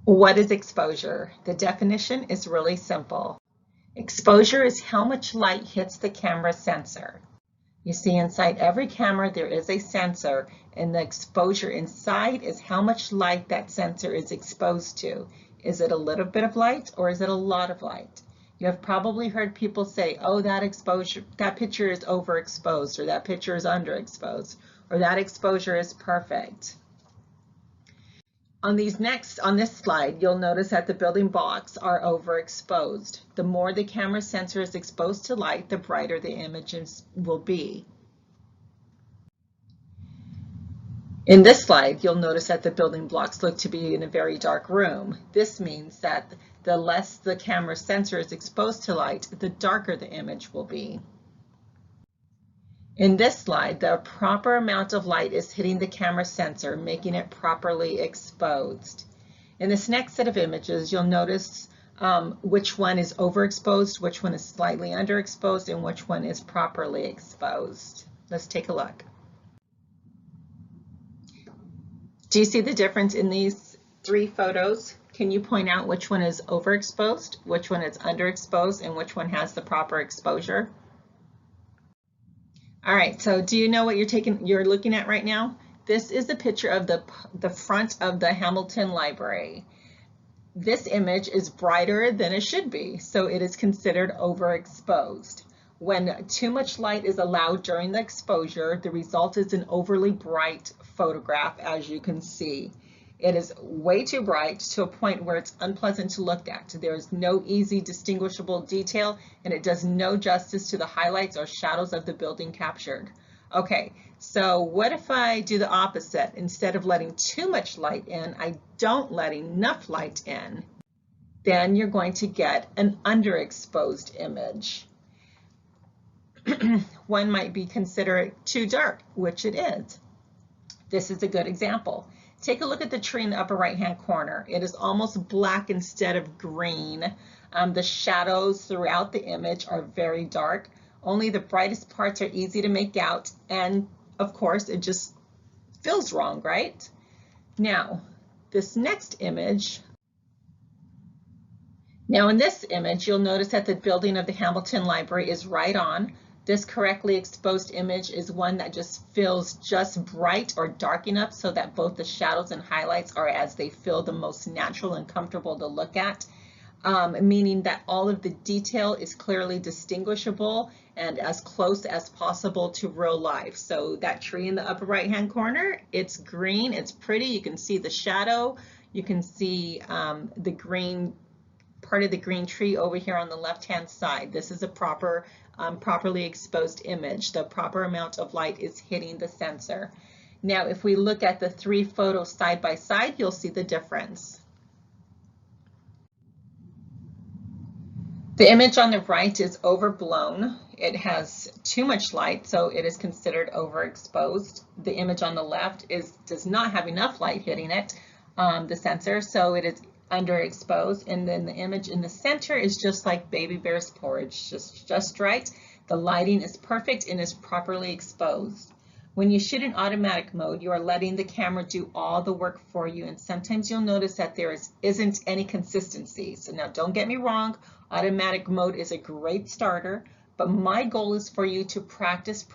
What is exposure? The definition is really simple. Exposure is how much light hits the camera sensor. You see, inside every camera there is a sensor, and the exposure inside is how much light that sensor is exposed to. Is it a little bit of light or is it a lot of light? You have probably heard people say, oh, that picture is overexposed, or that picture is underexposed, or that exposure is perfect. On this slide, you'll notice that the building blocks are overexposed. The more the camera sensor is exposed to light, the brighter the images will be. In this slide, you'll notice that the building blocks look to be in a very dark room. This means that the less the camera sensor is exposed to light, the darker the image will be. In this slide, the proper amount of light is hitting the camera sensor, making it properly exposed. In this next set of images, you'll notice which one is overexposed, which one is slightly underexposed, and which one is properly exposed. Let's take a look. Do you see the difference in these three photos? Can you point out which one is overexposed, which one is underexposed, and which one has the proper exposure? All right, so do you know what you're looking at right now? This is a picture of the front of the Hamilton Library. This image is brighter than it should be, so it is considered overexposed. When too much light is allowed during the exposure, the result is an overly bright photograph, as you can see. It is way too bright to a point where it's unpleasant to look at. There is no easy distinguishable detail, and it does no justice to the highlights or shadows of the building captured. Okay, so what if I do the opposite? Instead of letting too much light in, I don't let enough light in. Then you're going to get an underexposed image. One might be considered too dark, which it is. This is a good example. Take a look at the tree in the upper right-hand corner. It is almost black instead of green. The shadows throughout the image are very dark. Only the brightest parts are easy to make out, and of course, it just feels wrong, right? Now, this next image. Now, in this image, you'll notice that the building of the Hamilton Library is right on. This correctly exposed image is one that just feels just bright or dark enough so that both the shadows and highlights are as they feel the most natural and comfortable to look at, meaning that all of the detail is clearly distinguishable and as close as possible to real life. So that tree in the upper right-hand corner, it's green, it's pretty, you can see the shadow, you can see the green part of the green tree over here on the left-hand side. This is a properly exposed image. The proper amount of light is hitting the sensor. Now, if we look at the three photos side by side, you'll see the difference. The image on the right is overblown. It has too much light, so it is considered overexposed. The image on the left does not have enough light hitting it, the sensor, so it is underexposed, and then the image in the center is just like baby bear's porridge, just right. The lighting is perfect and is properly exposed. When you shoot in automatic mode, you are letting the camera do all the work for you, and sometimes you'll notice that there isn't any consistency. So now don't get me wrong, automatic mode is a great starter, but my goal is for you to practice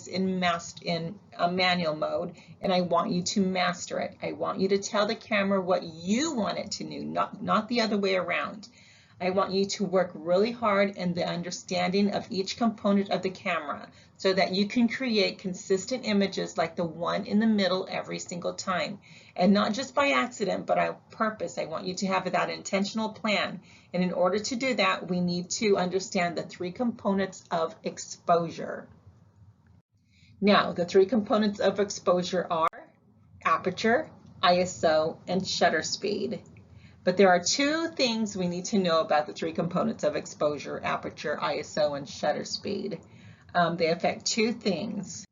in manual mode, and I want you to master it. I want you to tell the camera what you want it to do, not the other way around. I want you to work really hard in the understanding of each component of the camera so that you can create consistent images like the one in the middle every single time. And not just by accident, but on purpose. I want you to have that intentional plan. And in order to do that, we need to understand the three components of exposure. Now, the three components of exposure are aperture, ISO, and shutter speed. But there are two things we need to know about the three components of exposure: aperture, ISO, and shutter speed. They affect two things.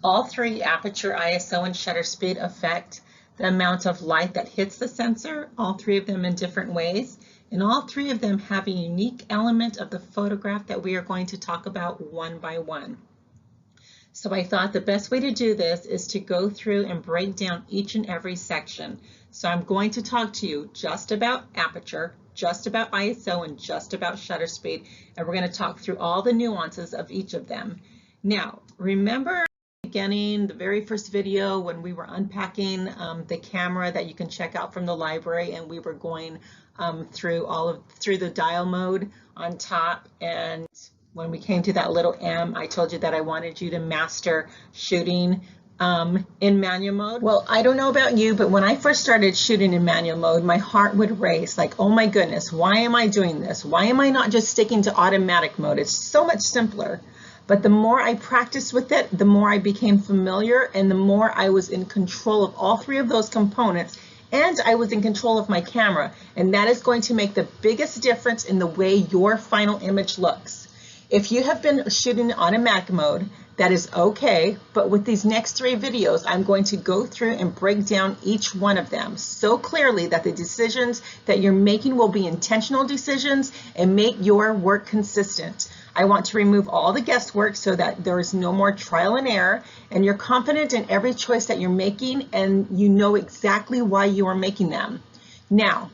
All three, aperture, ISO, and shutter speed, affect the amount of light that hits the sensor, all three of them in different ways, and all three of them have a unique element of the photograph that we are going to talk about one by one. So I thought the best way to do this is to go through and break down each and every section. So I'm going to talk to you just about aperture, just about ISO, and just about shutter speed, and we're going to talk through all the nuances of each of them. Now, remember beginning, the very first video when we were unpacking the camera that you can check out from the library, and we were going through the dial mode on top, and when we came to that little M, I told you that I wanted you to master shooting in manual mode. Well, I don't know about you, but when I first started shooting in manual mode, my heart would race like, oh my goodness, why am I doing this? Why am I not just sticking to automatic mode? It's so much simpler. But the more I practiced with it, the more I became familiar, and the more I was in control of all three of those components, and I was in control of my camera. And that is going to make the biggest difference in the way your final image looks. If you have been shooting in automatic mode, that is okay, but with these next three videos, I'm going to go through and break down each one of them so clearly that the decisions that you're making will be intentional decisions and make your work consistent. I want to remove all the guesswork so that there is no more trial and error, and you're confident in every choice that you're making, and you know exactly why you are making them. Now,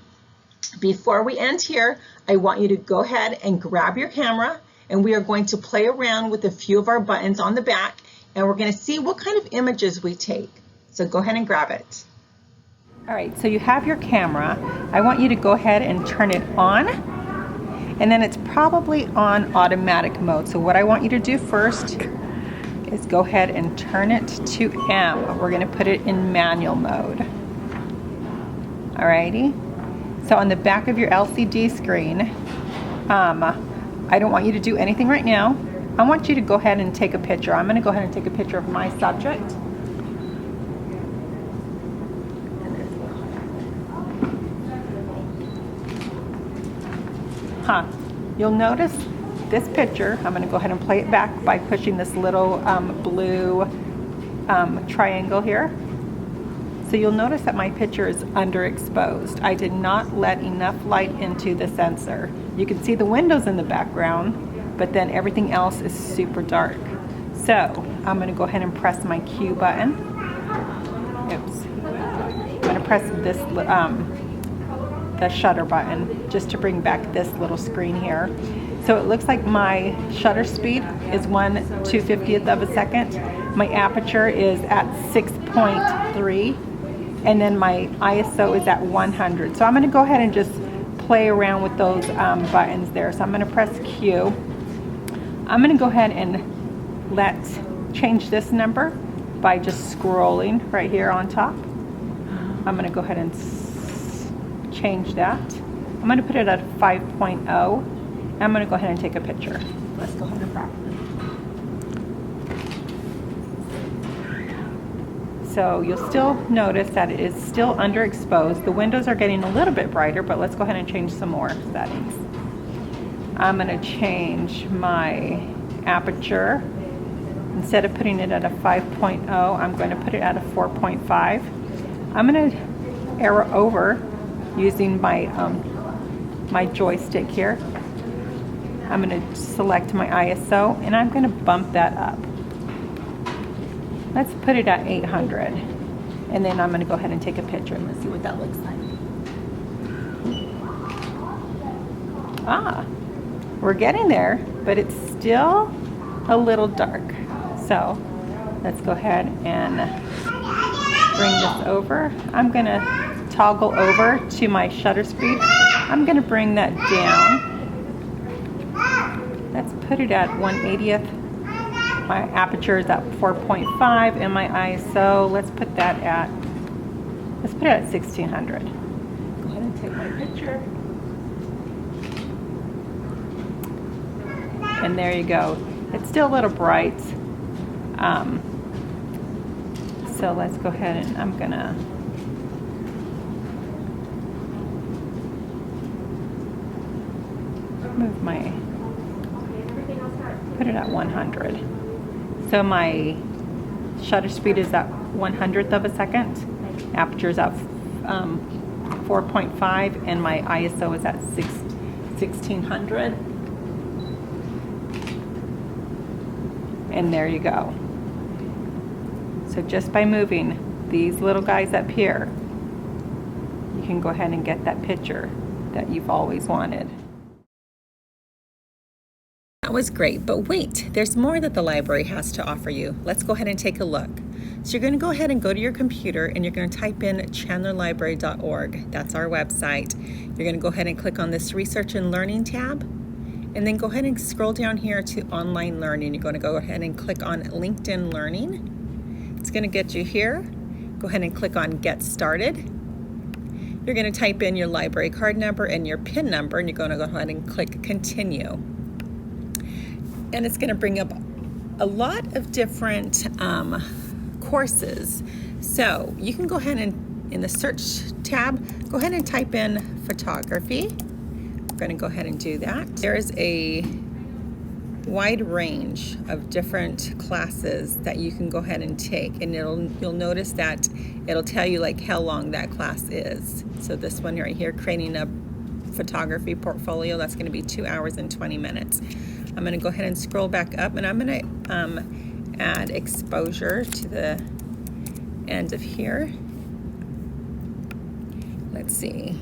before we end here, I want you to go ahead and grab your camera, and we are going to play around with a few of our buttons on the back, and we're going to see what kind of images we take. So go ahead and grab it. All right, so you have your camera. I want you to go ahead and turn it on, and then it's probably on automatic mode. So what I want you to do first is go ahead and turn it to M. We're going to put it in manual mode. Alrighty. So on the back of your LCD screen, I don't want you to do anything right now. I want you to go ahead and take a picture. I'm going to go ahead and take a picture of my subject. You'll notice this picture. I'm going to go ahead and play it back by pushing this little blue triangle here. So you'll notice that my picture is underexposed. I did not let enough light into the sensor. You can see the windows in the background, but then everything else is super dark. So I'm going to go ahead and press my Q button. Oops. I'm going to press this the shutter button just to bring back this little screen here. So it looks like my shutter speed is 1/250th of a second. My aperture is at 6.3, and then my ISO is at 100. So I'm going to go ahead and just play around with those buttons there. So I'm going to press Q. I'm going to go ahead and change this number by just scrolling right here on top. I'm going to go ahead and change that. I'm going to put it at 5.0. I'm going to go ahead and take a picture. Let's go ahead and practice. So you'll still notice that it is still underexposed. The windows are getting a little bit brighter, but let's go ahead and change some more settings. I'm going to change my aperture. Instead of putting it at a 5.0, I'm going to put it at a 4.5. I'm going to arrow over using my my joystick here. I'm going to select my ISO, and I'm going to bump that up. Let's put it at 800, and then I'm going to go ahead and take a picture and let's see what that looks like. We're getting there, but it's still a little dark. So let's go ahead and bring this over. I'm going to toggle over to my shutter speed. I'm going to bring that down. Let's put it at 1/80th. My aperture is at 4.5, and my ISO, let's put it at 1600. Go ahead and take my picture. And there you go. It's still a little bright. So let's go ahead and I'm gonna move my, put it at 100. So my shutter speed is at 1/100th of a second. Aperture is at 4.5, and my ISO is at 1600. And there you go. So just by moving these little guys up here, you can go ahead and get that picture that you've always wanted. That was great, but wait, there's more that the library has to offer you. Let's go ahead and take a look. So you're going to go ahead and go to your computer and you're going to type in chandlerlibrary.org. That's our website. You're going to go ahead and click on this Research and Learning tab, and then go ahead and scroll down here to Online Learning. You're going to go ahead and click on LinkedIn Learning. It's going to get you here. Go ahead and click on Get Started. You're going to type in your library card number and your PIN number, and you're going to go ahead and click Continue. And it's going to bring up a lot of different courses. So you can go ahead and, in the search tab, go ahead and type in photography. I'm going to go ahead and do that. There's a wide range of different classes that you can go ahead and take, and you'll notice that it'll tell you like how long that class is. So this one right here, creating a photography portfolio, that's going to be 2 hours and 20 minutes. I'm going to go ahead and scroll back up, and I'm going to add exposure to the end of here. Let's see.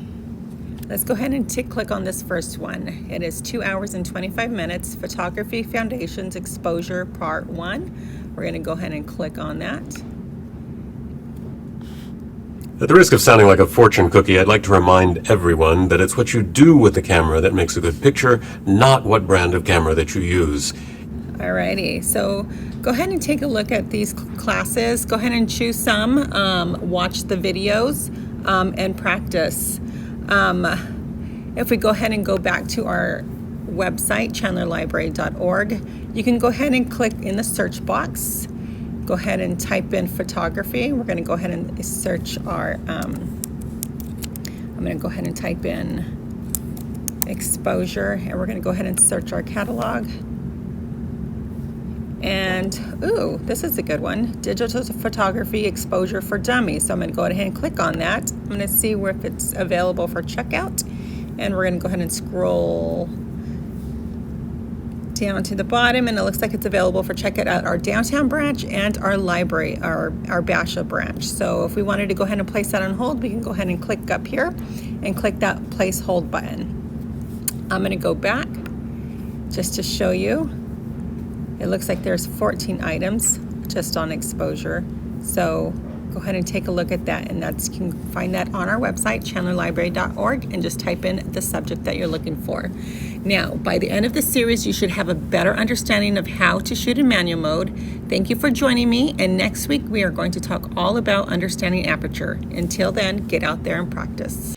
Let's go ahead and click on this first one. It is 2 hours and 25 minutes, Photography Foundations Exposure Part 1. We're going to go ahead and click on that. At the risk of sounding like a fortune cookie, I'd like to remind everyone that it's what you do with the camera that makes a good picture, not what brand of camera that you use. Alrighty, so go ahead and take a look at these classes. Go ahead and choose some, watch the videos, and practice. If we go ahead and go back to our website, chandlerlibrary.org, you can go ahead and click in the search box. Go ahead and type in photography. We're going to go ahead and search our, I'm going to go ahead and type in exposure, and we're going to go ahead and search our catalog. And, ooh, this is a good one, Digital Photography Exposure for Dummies. So I'm going to go ahead and click on that. I'm going to see if it's available for checkout. And we're going to go ahead and scroll down to the bottom, and it looks like it's available for checkout at our downtown branch and our library, our Basha branch. So if we wanted to go ahead and place that on hold, we can go ahead and click up here and click that place hold button. I'm going to go back just to show you. It looks like there's 14 items just on exposure. So go ahead and take a look at that, and you can find that on our website, chandlerlibrary.org, and just type in the subject that you're looking for. Now, by the end of the series, you should have a better understanding of how to shoot in manual mode. Thank you for joining me, and next week we are going to talk all about understanding aperture. Until then, get out there and practice.